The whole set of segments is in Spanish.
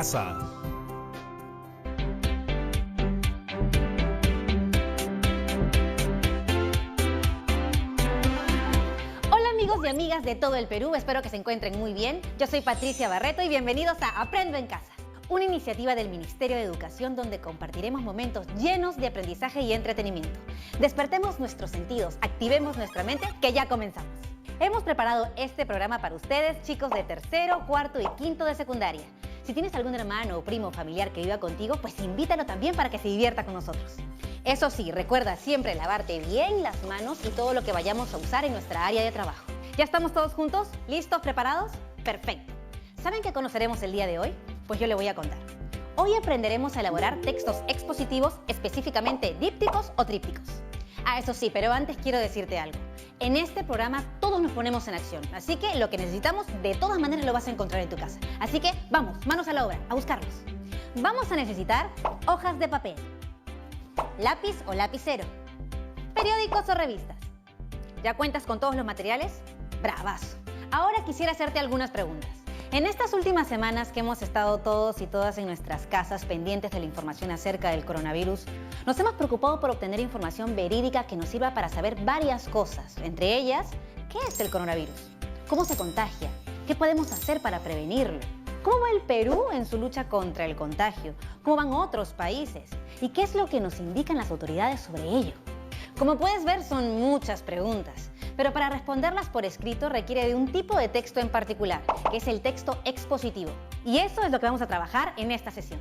casa. Hola amigos y amigas de todo el Perú, espero que se encuentren muy bien. Yo soy Patricia Barreto y bienvenidos a Aprendo en Casa, una iniciativa del Ministerio de Educación donde compartiremos momentos llenos de aprendizaje y entretenimiento. Despertemos nuestros sentidos, activemos nuestra mente, que ya comenzamos. Hemos preparado este programa para ustedes, chicos de tercero, cuarto y quinto de secundaria. Si tienes algún hermano o primo familiar que viva contigo, pues invítalo también para que se divierta con nosotros. Eso sí, recuerda siempre lavarte bien las manos y todo lo que vayamos a usar en nuestra área de trabajo. ¿Ya estamos todos juntos? ¿Listos? ¿Preparados? Perfecto. ¿Saben qué conoceremos el día de hoy? Pues yo le voy a contar. Hoy aprenderemos a elaborar textos expositivos, específicamente dípticos o trípticos. Eso sí, pero antes quiero decirte algo. En este programa todos nos ponemos en acción, así que lo que necesitamos de todas maneras lo vas a encontrar en tu casa. Así que vamos, manos a la obra, a buscarlos. Vamos a necesitar hojas de papel, lápiz o lapicero, periódicos o revistas. ¿Ya cuentas con todos los materiales? ¡Bravazo! Ahora quisiera hacerte algunas preguntas. En estas últimas semanas que hemos estado todos y todas en nuestras casas pendientes de la información acerca del coronavirus, nos hemos preocupado por obtener información verídica que nos sirva para saber varias cosas. Entre ellas, ¿qué es el coronavirus? ¿Cómo se contagia? ¿Qué podemos hacer para prevenirlo? ¿Cómo va el Perú en su lucha contra el contagio? ¿Cómo van otros países? ¿Y qué es lo que nos indican las autoridades sobre ello? Como puedes ver, son muchas preguntas. Pero para responderlas por escrito requiere de un tipo de texto en particular, que es el texto expositivo. Y eso es lo que vamos a trabajar en esta sesión.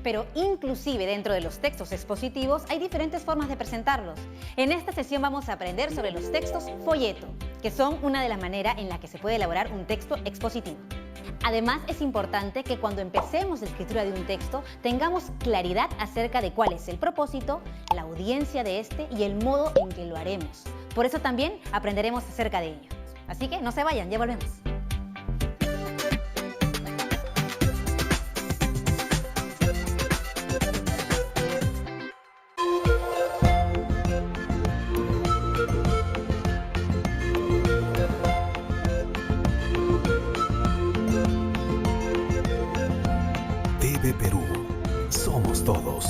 Pero inclusive dentro de los textos expositivos hay diferentes formas de presentarlos. En esta sesión vamos a aprender sobre los textos folleto, que son una de las maneras en la que se puede elaborar un texto expositivo. Además, es importante que cuando empecemos la escritura de un texto tengamos claridad acerca de cuál es el propósito, la audiencia de este y el modo en que lo haremos. Por eso también aprenderemos acerca de ello. Así que no se vayan, ya volvemos. TV Perú. Somos todos.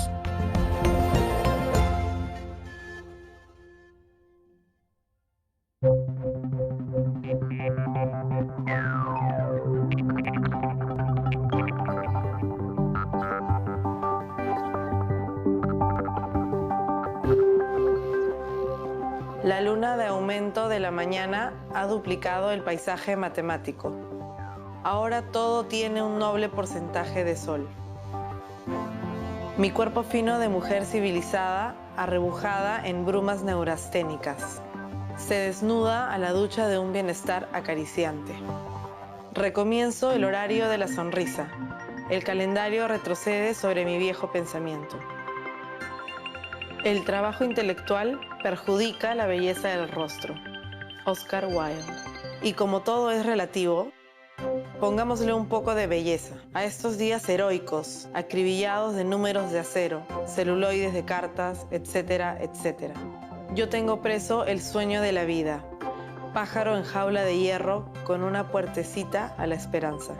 La luna de aumento de la mañana ha duplicado el paisaje matemático. Ahora todo tiene un noble porcentaje de sol. Mi cuerpo fino de mujer civilizada, arrebujada en brumas neurasténicas, se desnuda a la ducha de un bienestar acariciante. Recomienzo el horario de la sonrisa. El calendario retrocede sobre mi viejo pensamiento. El trabajo intelectual perjudica la belleza del rostro. Oscar Wilde. Y como todo es relativo, pongámosle un poco de belleza a estos días heroicos, acribillados de números de acero, celuloides de cartas, etcétera, etcétera. Yo tengo preso el sueño de la vida, pájaro en jaula de hierro con una puertecita a la esperanza.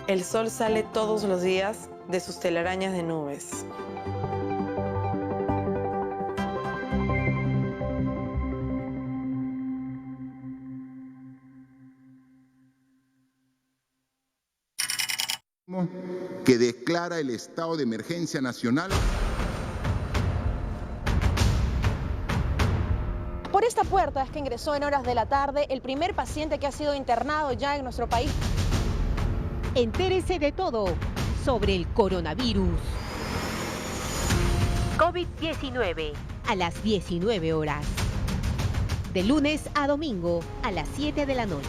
El sol sale todos los días de sus telarañas de nubes. Que declara el estado de emergencia nacional. Por esta puerta es que ingresó en horas de la tarde el primer paciente que ha sido internado ya en nuestro país. Entérese de todo sobre el coronavirus. COVID-19 a las 19 horas. De lunes a domingo a las 7 de la noche.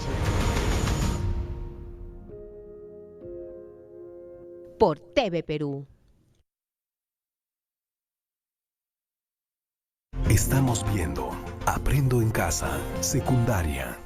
Por TV Perú. Estamos viendo Aprendo en Casa, secundaria.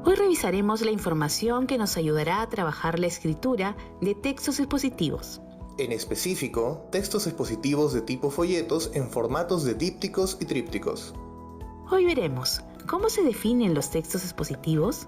Hoy revisaremos la información que nos ayudará a trabajar la escritura de textos expositivos. En específico, textos expositivos de tipo folletos en formatos de dípticos y trípticos. Hoy veremos cómo se definen los textos expositivos,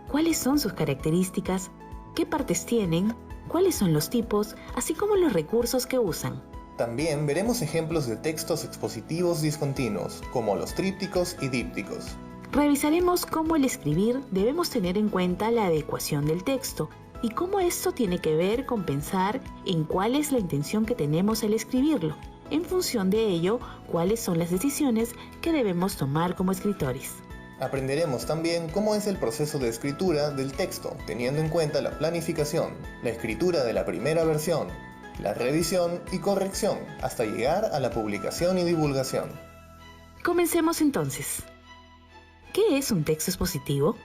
cuáles son sus características, qué partes tienen, cuáles son los tipos, así como los recursos que usan. También veremos ejemplos de textos expositivos discontinuos, como los trípticos y dípticos. Revisaremos cómo al escribir debemos tener en cuenta la adecuación del texto y cómo esto tiene que ver con pensar en cuál es la intención que tenemos al escribirlo. En función de ello, cuáles son las decisiones que debemos tomar como escritores. Aprenderemos también cómo es el proceso de escritura del texto, teniendo en cuenta la planificación, la escritura de la primera versión, la revisión y corrección, hasta llegar a la publicación y divulgación. Comencemos entonces. ¿Qué es un texto expositivo?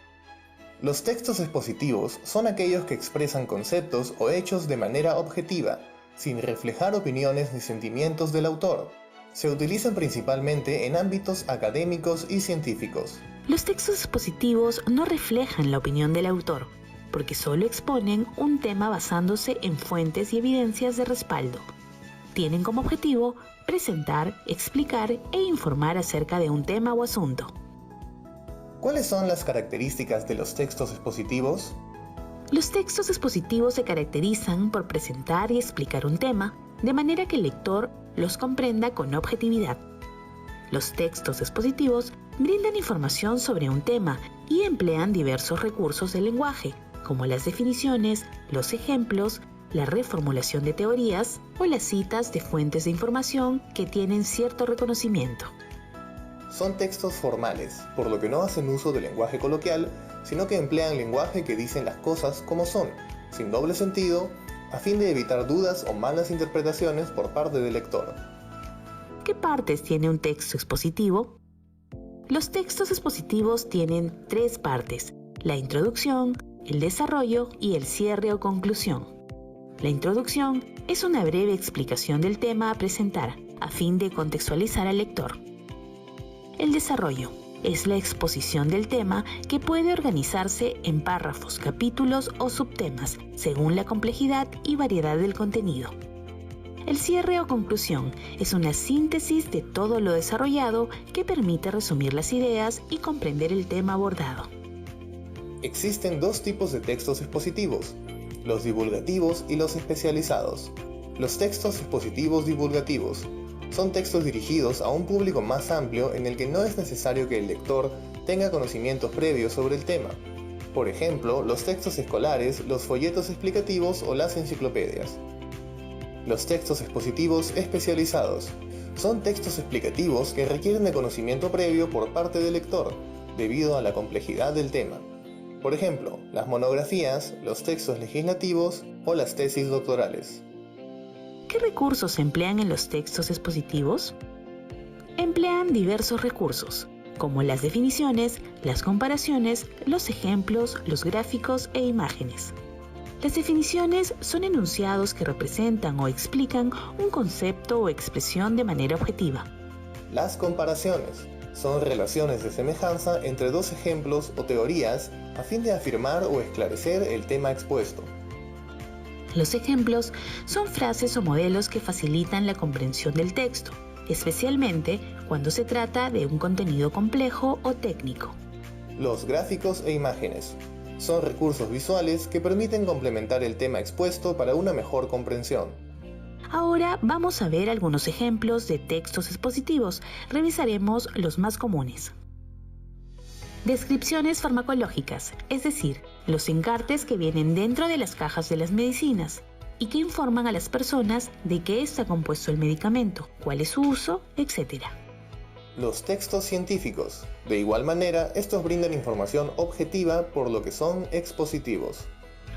Los textos expositivos son aquellos que expresan conceptos o hechos de manera objetiva, sin reflejar opiniones ni sentimientos del autor. Se utilizan principalmente en ámbitos académicos y científicos. Los textos expositivos no reflejan la opinión del autor, porque solo exponen un tema basándose en fuentes y evidencias de respaldo. Tienen como objetivo presentar, explicar e informar acerca de un tema o asunto. ¿Cuáles son las características de los textos expositivos? Los textos expositivos se caracterizan por presentar y explicar un tema, de manera que el lector los comprenda con objetividad. Los textos expositivos brindan información sobre un tema y emplean diversos recursos del lenguaje, como las definiciones, los ejemplos, la reformulación de teorías o las citas de fuentes de información que tienen cierto reconocimiento. Son textos formales, por lo que no hacen uso del lenguaje coloquial, sino que emplean lenguaje que dicen las cosas como son, sin doble sentido, a fin de evitar dudas o malas interpretaciones por parte del lector. ¿Qué partes tiene un texto expositivo? Los textos expositivos tienen 3 partes: la introducción, el desarrollo y el cierre o conclusión. La introducción es una breve explicación del tema a presentar, a fin de contextualizar al lector. El desarrollo es la exposición del tema que puede organizarse en párrafos, capítulos o subtemas, según la complejidad y variedad del contenido. El cierre o conclusión es una síntesis de todo lo desarrollado que permite resumir las ideas y comprender el tema abordado. Existen 2 tipos de textos expositivos, los divulgativos y los especializados. Los textos expositivos divulgativos son textos dirigidos a un público más amplio en el que no es necesario que el lector tenga conocimientos previos sobre el tema. Por ejemplo, los textos escolares, los folletos explicativos o las enciclopedias. Los textos expositivos especializados son textos explicativos que requieren de conocimiento previo por parte del lector, debido a la complejidad del tema. Por ejemplo, las monografías, los textos legislativos o las tesis doctorales. ¿Qué recursos se emplean en los textos expositivos? Emplean diversos recursos, como las definiciones, las comparaciones, los ejemplos, los gráficos e imágenes. Las definiciones son enunciados que representan o explican un concepto o expresión de manera objetiva. Las comparaciones son relaciones de semejanza entre 2 ejemplos o teorías a fin de afirmar o esclarecer el tema expuesto. Los ejemplos son frases o modelos que facilitan la comprensión del texto, especialmente cuando se trata de un contenido complejo o técnico. Los gráficos e imágenes son recursos visuales que permiten complementar el tema expuesto para una mejor comprensión. Ahora vamos a ver algunos ejemplos de textos expositivos. Revisaremos los más comunes. Descripciones farmacológicas, es decir, los encartes que vienen dentro de las cajas de las medicinas y que informan a las personas de qué está compuesto el medicamento, cuál es su uso, etc. Los textos científicos. De igual manera, estos brindan información objetiva por lo que son expositivos.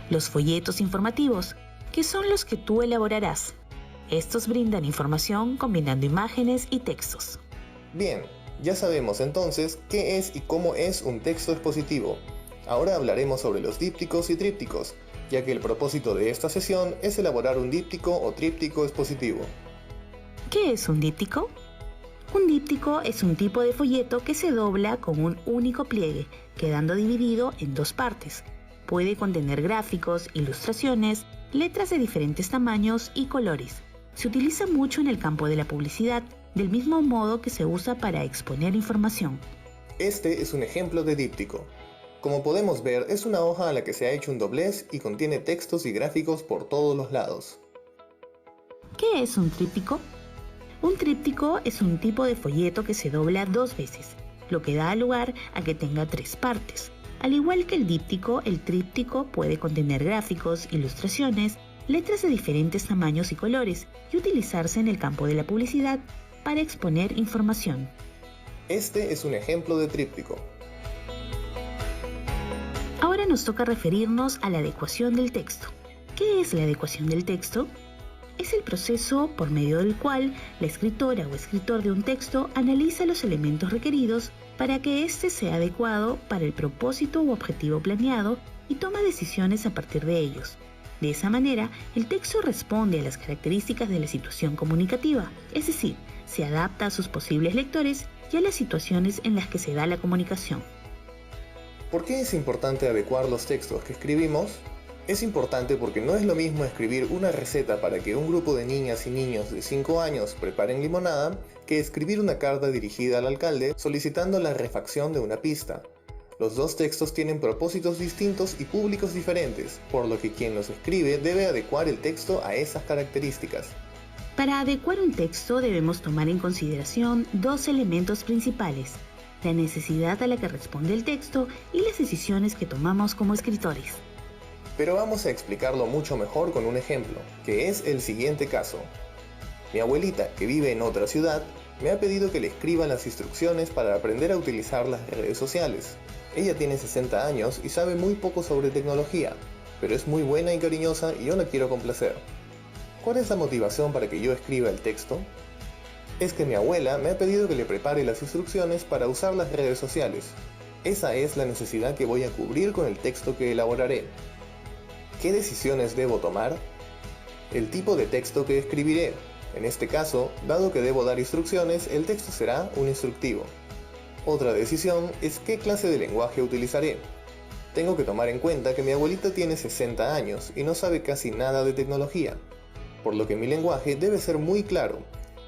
Los folletos informativos, que son los que tú elaborarás. Estos brindan información combinando imágenes y textos. Bien, ya sabemos entonces qué es y cómo es un texto expositivo. Ahora hablaremos sobre los dípticos y trípticos, ya que el propósito de esta sesión es elaborar un díptico o tríptico expositivo. ¿Qué es un díptico? Un díptico es un tipo de folleto que se dobla con un único pliegue, quedando dividido en 2 partes. Puede contener gráficos, ilustraciones, letras de diferentes tamaños y colores. Se utiliza mucho en el campo de la publicidad, del mismo modo que se usa para exponer información. Este es un ejemplo de díptico. Como podemos ver, es una hoja a la que se ha hecho un doblez y contiene textos y gráficos por todos los lados. ¿Qué es un tríptico? Un tríptico es un tipo de folleto que se dobla 2 veces, lo que da lugar a que tenga 3 partes. Al igual que el díptico, el tríptico puede contener gráficos, ilustraciones, letras de diferentes tamaños y colores y utilizarse en el campo de la publicidad para exponer información. Este es un ejemplo de tríptico. Ahora nos toca referirnos a la adecuación del texto. ¿Qué es la adecuación del texto? Es el proceso por medio del cual la escritora o escritor de un texto analiza los elementos requeridos para que éste sea adecuado para el propósito u objetivo planeado y toma decisiones a partir de ellos. De esa manera, el texto responde a las características de la situación comunicativa, es decir, se adapta a sus posibles lectores y a las situaciones en las que se da la comunicación. ¿Por qué es importante adecuar los textos que escribimos? Es importante porque no es lo mismo escribir una receta para que un grupo de niñas y niños de 5 años preparen limonada que escribir una carta dirigida al alcalde solicitando la refacción de una pista. Los dos textos tienen propósitos distintos y públicos diferentes, por lo que quien los escribe debe adecuar el texto a esas características. Para adecuar un texto debemos tomar en consideración 2 elementos principales: la necesidad a la que responde el texto y las decisiones que tomamos como escritores. Pero vamos a explicarlo mucho mejor con un ejemplo, que es el siguiente caso. Mi abuelita, que vive en otra ciudad, me ha pedido que le escriba las instrucciones para aprender a utilizar las redes sociales. Ella tiene 60 años y sabe muy poco sobre tecnología, pero es muy buena y cariñosa y yo la quiero complacer. ¿Cuál es la motivación para que yo escriba el texto? Es que mi abuela me ha pedido que le prepare las instrucciones para usar las redes sociales. Esa es la necesidad que voy a cubrir con el texto que elaboraré. ¿Qué decisiones debo tomar? El tipo de texto que escribiré. En este caso, dado que debo dar instrucciones, el texto será un instructivo. Otra decisión es qué clase de lenguaje utilizaré. Tengo que tomar en cuenta que mi abuelita tiene 60 años y no sabe casi nada de tecnología, por lo que mi lenguaje debe ser muy claro,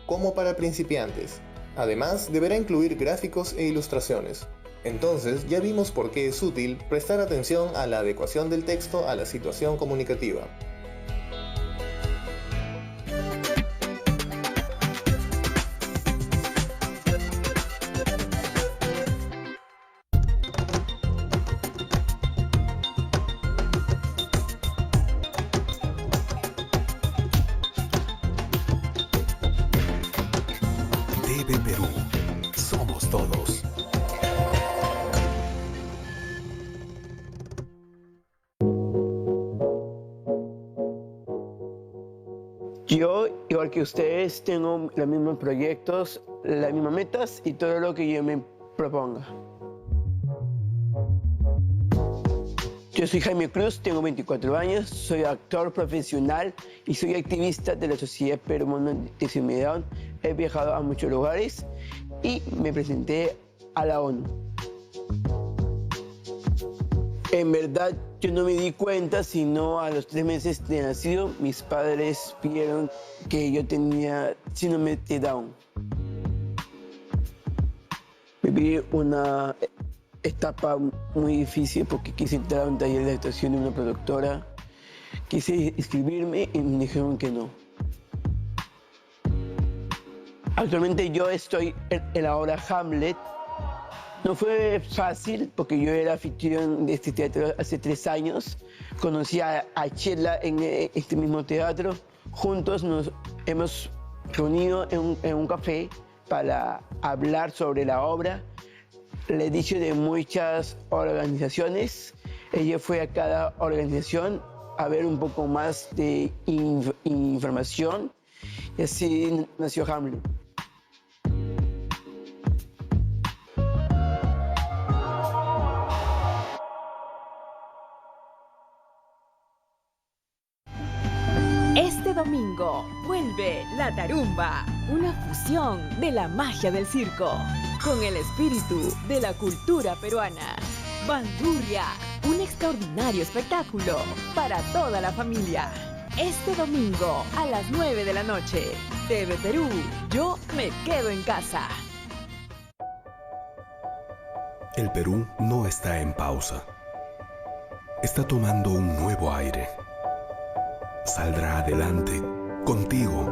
como para principiantes. Además, deberá incluir gráficos e ilustraciones. Entonces, ya vimos por qué es útil prestar atención a la adecuación del texto a la situación comunicativa. TV Perú. Somos todos. Yo, igual que ustedes, tengo los mismos proyectos, las mismas metas y todo lo que yo me proponga. Yo soy Jaime Cruz, tengo 24 años, soy actor profesional y soy activista de la Sociedad Peruana de Discapacidad. He viajado a muchos lugares y me presenté a la ONU. En verdad, yo no me di cuenta, sino a los 3 meses de nacido, mis padres vieron que yo tenía síndrome de Down. Viví una etapa muy difícil porque quise entrar a un taller de actuación de una productora. Quise inscribirme y me dijeron que no. Actualmente yo estoy en la obra Hamlet. No fue fácil porque yo era anfitrión de este teatro hace 3 años. Conocí a Chela en este mismo teatro. Juntos nos hemos reunido en un café para hablar sobre la obra. Le he dicho de muchas organizaciones. Ella fue a cada organización a ver un poco más de información y así nació Hamlet. Este domingo vuelve La Tarumba, una fusión de la magia del circo con el espíritu de la cultura peruana. Bandurria, un extraordinario espectáculo para toda la familia. Este domingo a las 9 de la noche. TV Perú, yo me quedo en casa. El Perú no está en pausa. Está tomando un nuevo aire. Saldrá adelante, contigo,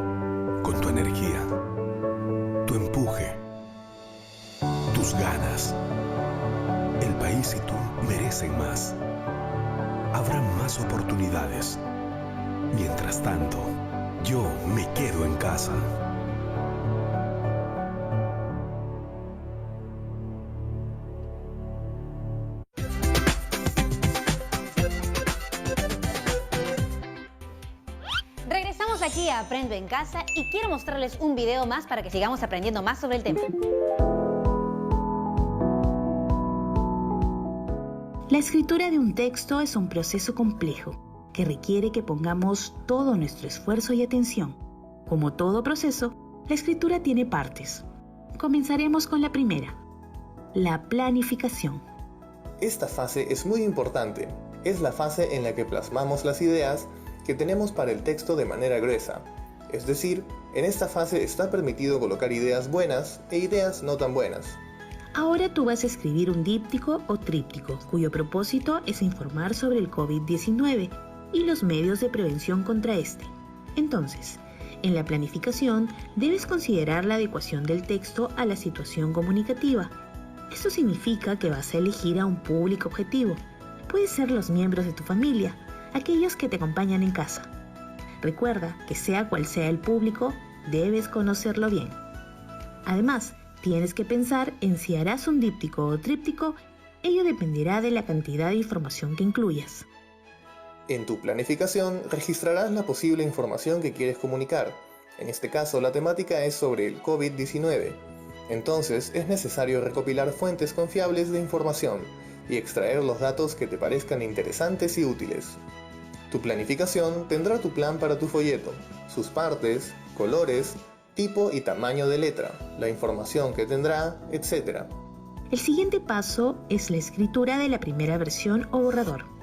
con tu energía, tu empuje, tus ganas. El país y tú merecen más. Habrá más oportunidades. Mientras tanto, yo me quedo en casa. Regresamos aquí a Aprendo en Casa y quiero mostrarles un video más para que sigamos aprendiendo más sobre el tema. La escritura de un texto es un proceso complejo que requiere que pongamos todo nuestro esfuerzo y atención. Como todo proceso, la escritura tiene partes. Comenzaremos con la primera, la planificación. Esta fase es muy importante. Es la fase en la que plasmamos las ideas que tenemos para el texto de manera gruesa. Es decir, en esta fase está permitido colocar ideas buenas e ideas no tan buenas. Ahora tú vas a escribir un díptico o tríptico, cuyo propósito es informar sobre el COVID-19 y los medios de prevención contra este. Entonces, en la planificación debes considerar la adecuación del texto a la situación comunicativa. Esto significa que vas a elegir a un público objetivo. Puede ser los miembros de tu familia, aquellos que te acompañan en casa. Recuerda que sea cual sea el público, debes conocerlo bien. Además, tienes que pensar en si harás un díptico o tríptico, ello dependerá de la cantidad de información que incluyas. En tu planificación registrarás la posible información que quieres comunicar. En este caso, la temática es sobre el COVID-19. Entonces, es necesario recopilar fuentes confiables de información y extraer los datos que te parezcan interesantes y útiles. Tu planificación tendrá tu plan para tu folleto, sus partes, colores, tipo y tamaño de letra, la información que tendrá, etc. El siguiente paso es la escritura de la primera versión o borrador.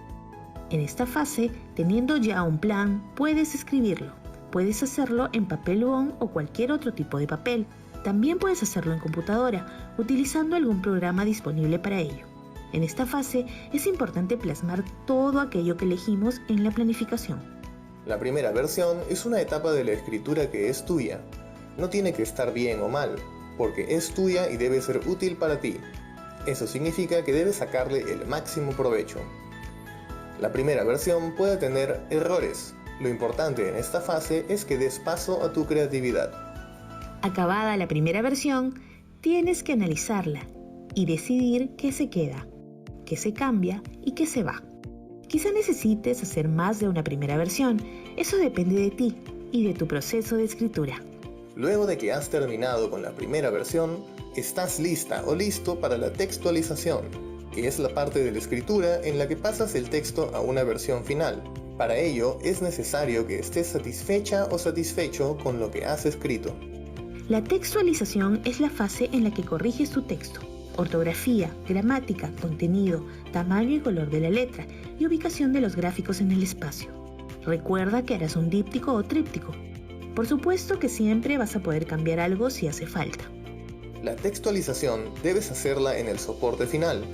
En esta fase, teniendo ya un plan, puedes escribirlo. Puedes hacerlo en papel bond o cualquier otro tipo de papel. También puedes hacerlo en computadora, utilizando algún programa disponible para ello. En esta fase, es importante plasmar todo aquello que elegimos en la planificación. La primera versión es una etapa de la escritura que es tuya. No tiene que estar bien o mal, porque es tuya y debe ser útil para ti. Eso significa que debes sacarle el máximo provecho. La primera versión puede tener errores. Lo importante en esta fase es que des paso a tu creatividad. Acabada la primera versión, tienes que analizarla y decidir qué se queda, qué se cambia y qué se va. Quizá necesites hacer más de una primera versión. Eso depende de ti y de tu proceso de escritura. Luego de que has terminado con la primera versión, estás lista o listo para la textualización, que es la parte de la escritura en la que pasas el texto a una versión final. Para ello, es necesario que estés satisfecha o satisfecho con lo que has escrito. La textualización es la fase en la que corriges tu texto. Ortografía, gramática, contenido, tamaño y color de la letra y ubicación de los gráficos en el espacio. Recuerda que harás un díptico o tríptico. Por supuesto que siempre vas a poder cambiar algo si hace falta. La textualización debes hacerla en el soporte final.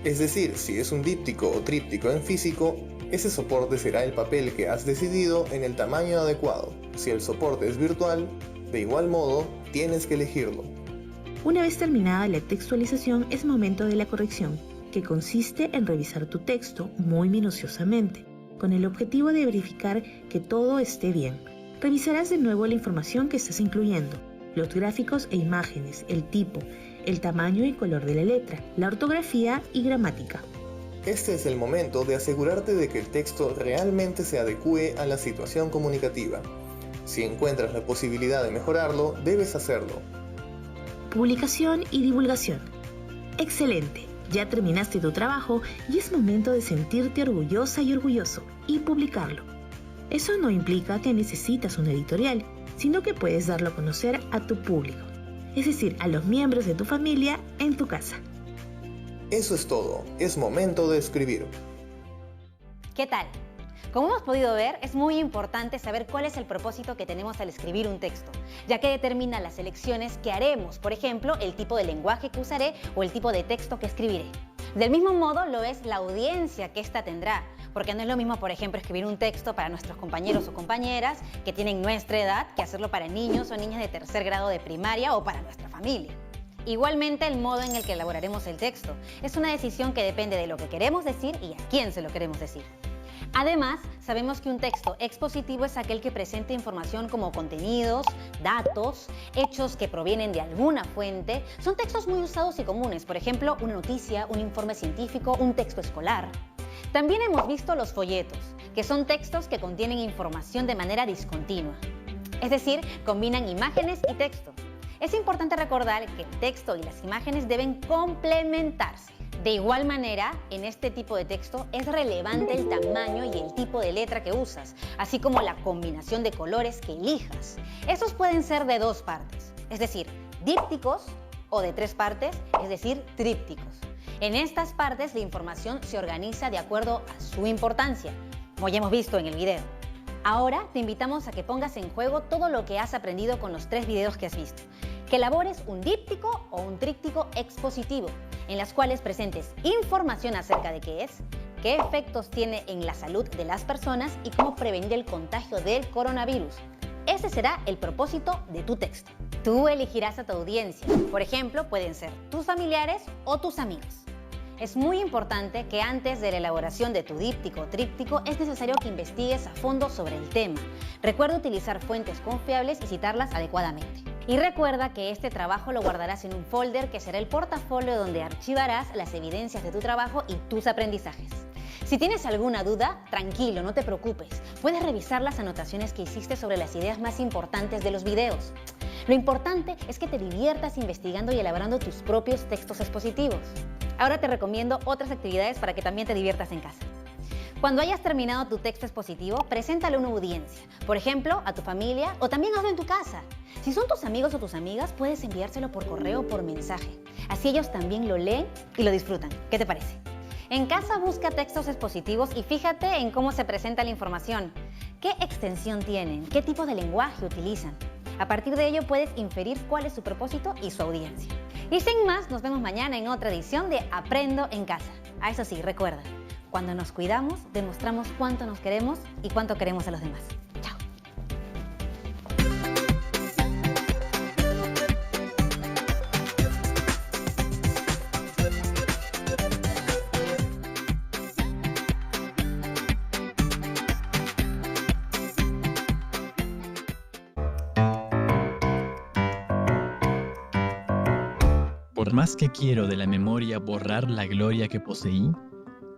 Es decir, si es un díptico o tríptico en físico, ese soporte será el papel que has decidido en el tamaño adecuado. Si el soporte es virtual, de igual modo, tienes que elegirlo. Una vez terminada la textualización, es momento de la corrección, que consiste en revisar tu texto muy minuciosamente, con el objetivo de verificar que todo esté bien. Revisarás de nuevo la información que estás incluyendo, los gráficos e imágenes, el tipo, el tamaño y color de la letra, la ortografía y gramática. Este es el momento de asegurarte de que el texto realmente se adecue a la situación comunicativa. Si encuentras la posibilidad de mejorarlo, debes hacerlo. Publicación y divulgación. Excelente, ya terminaste tu trabajo y es momento de sentirte orgullosa y orgulloso y publicarlo. Eso no implica que necesitas una editorial, sino que puedes darlo a conocer a tu público, es decir, a los miembros de tu familia en tu casa. Eso es todo, es momento de escribir. ¿Qué tal? Como hemos podido ver, es muy importante saber cuál es el propósito que tenemos al escribir un texto, ya que determina las elecciones que haremos, por ejemplo, el tipo de lenguaje que usaré o el tipo de texto que escribiré. Del mismo modo lo es la audiencia que ésta tendrá, porque no es lo mismo, por ejemplo, escribir un texto para nuestros compañeros o compañeras que tienen nuestra edad que hacerlo para niños o niñas de tercer grado de primaria o para nuestra familia. Igualmente, el modo en el que elaboraremos el texto es una decisión que depende de lo que queremos decir y a quién se lo queremos decir. Además, sabemos que un texto expositivo es aquel que presenta información como contenidos, datos, hechos que provienen de alguna fuente. Son textos muy usados y comunes, por ejemplo, una noticia, un informe científico, un texto escolar. También hemos visto los folletos, que son textos que contienen información de manera discontinua. Es decir, combinan imágenes y texto. Es importante recordar que el texto y las imágenes deben complementarse. De igual manera, en este tipo de texto es relevante el tamaño y el tipo de letra que usas, así como la combinación de colores que elijas. Estos pueden ser de 2 partes, es decir, dípticos, o de 3 partes, es decir, trípticos. En estas partes la información se organiza de acuerdo a su importancia, como ya hemos visto en el video. Ahora te invitamos a que pongas en juego todo lo que has aprendido con los 3 videos que has visto. Que elabores un díptico o un tríptico expositivo, en las cuales presentes información acerca de qué es, qué efectos tiene en la salud de las personas y cómo prevenir el contagio del coronavirus. Ese será el propósito de tu texto. Tú elegirás a tu audiencia. Por ejemplo, pueden ser tus familiares o tus amigos. Es muy importante que antes de la elaboración de tu díptico o tríptico es necesario que investigues a fondo sobre el tema. Recuerda utilizar fuentes confiables y citarlas adecuadamente. Y recuerda que este trabajo lo guardarás en un folder que será el portafolio donde archivarás las evidencias de tu trabajo y tus aprendizajes. Si tienes alguna duda, tranquilo, no te preocupes. Puedes revisar las anotaciones que hiciste sobre las ideas más importantes de los videos. Lo importante es que te diviertas investigando y elaborando tus propios textos expositivos. Ahora te recomiendo otras actividades para que también te diviertas en casa. Cuando hayas terminado tu texto expositivo, preséntalo a una audiencia, por ejemplo, a tu familia o también hazlo en tu casa. Si son tus amigos o tus amigas, puedes enviárselo por correo o por mensaje. Así ellos también lo leen y lo disfrutan. ¿Qué te parece? En casa busca textos expositivos y fíjate en cómo se presenta la información. ¿Qué extensión tienen? ¿Qué tipo de lenguaje utilizan? A partir de ello puedes inferir cuál es su propósito y su audiencia. Y sin más, nos vemos mañana en otra edición de Aprendo en Casa. A eso sí, recuerda, cuando nos cuidamos, demostramos cuánto nos queremos y cuánto queremos a los demás. Chao. Por más que quiero de la memoria borrar la gloria que poseí,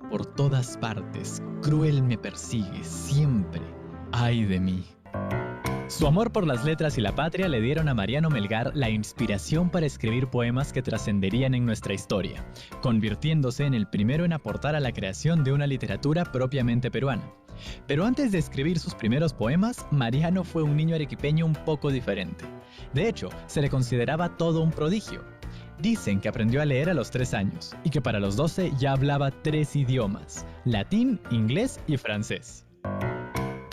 por todas partes, cruel me persigue siempre. ¡Ay de mí! Su amor por las letras y la patria le dieron a Mariano Melgar la inspiración para escribir poemas que trascenderían en nuestra historia, convirtiéndose en el primero en aportar a la creación de una literatura propiamente peruana. Pero antes de escribir sus primeros poemas, Mariano fue un niño arequipeño un poco diferente. De hecho, se le consideraba todo un prodigio. Dicen que aprendió a leer a los 3 años y que para los 12 ya hablaba 3 idiomas, latín, inglés y francés.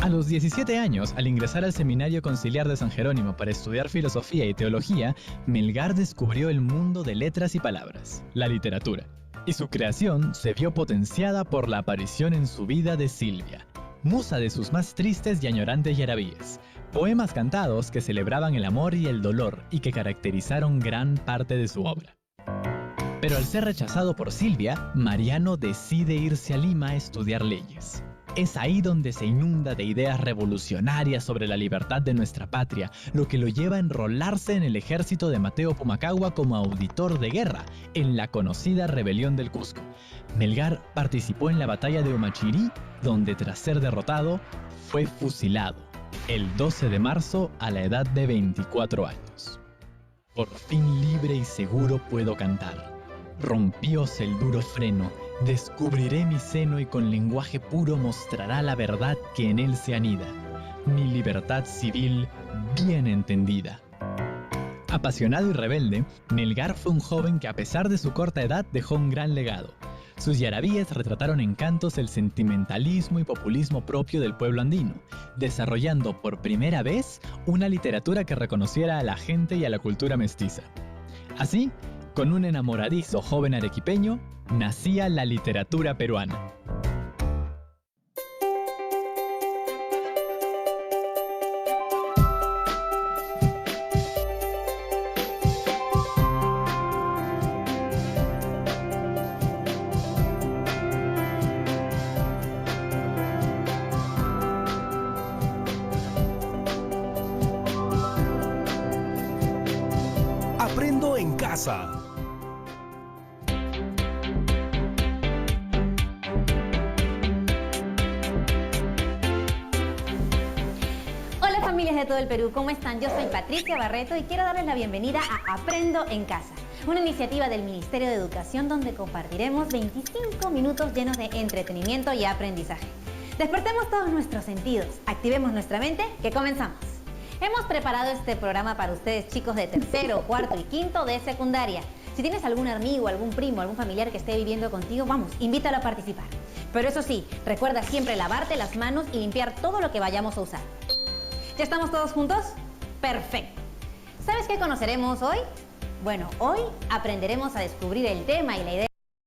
A los 17 años, al ingresar al Seminario Conciliar de San Jerónimo para estudiar filosofía y teología, Melgar descubrió el mundo de letras y palabras, la literatura. Y su creación se vio potenciada por la aparición en su vida de Silvia, musa de sus más tristes y añorantes yarabíes, poemas cantados que celebraban el amor y el dolor y que caracterizaron gran parte de su obra. Pero al ser rechazado por Silvia, Mariano decide irse a Lima a estudiar leyes. Es ahí donde se inunda de ideas revolucionarias sobre la libertad de nuestra patria, lo que lo lleva a enrolarse en el ejército de Mateo Pumacahua como auditor de guerra, en la conocida Rebelión del Cusco. Melgar participó en la batalla de Huamachirí, donde tras ser derrotado, fue fusilado, el 12 de marzo a la edad de 24 años. Por fin libre y seguro puedo cantar. Rompióse el duro freno, descubriré mi seno y con lenguaje puro mostrará la verdad que en él se anida, mi libertad civil bien entendida. Apasionado y rebelde, Melgar fue un joven que a pesar de su corta edad dejó un gran legado. Sus yarabíes retrataron en cantos el sentimentalismo y populismo propio del pueblo andino, desarrollando por primera vez una literatura que reconociera a la gente y a la cultura mestiza. Así, con un enamoradizo joven arequipeño, nacía la literatura peruana. Aprendo en casa. Hola familias de todo el Perú, ¿cómo están? Yo soy Patricia Barreto y quiero darles la bienvenida a Aprendo en Casa, una iniciativa del Ministerio de Educación donde compartiremos 25 minutos llenos de entretenimiento y aprendizaje. Despertemos todos nuestros sentidos, activemos nuestra mente, que comenzamos. Hemos preparado este programa para ustedes, chicos de tercero, cuarto y quinto de secundaria. Si tienes algún amigo, algún primo, algún familiar que esté viviendo contigo, vamos, invítalo a participar. Pero eso sí, recuerda siempre lavarte las manos y limpiar todo lo que vayamos a usar. ¿Ya estamos todos juntos? Perfecto. ¿Sabes qué conoceremos hoy? Bueno, hoy aprenderemos a descubrir el tema y la idea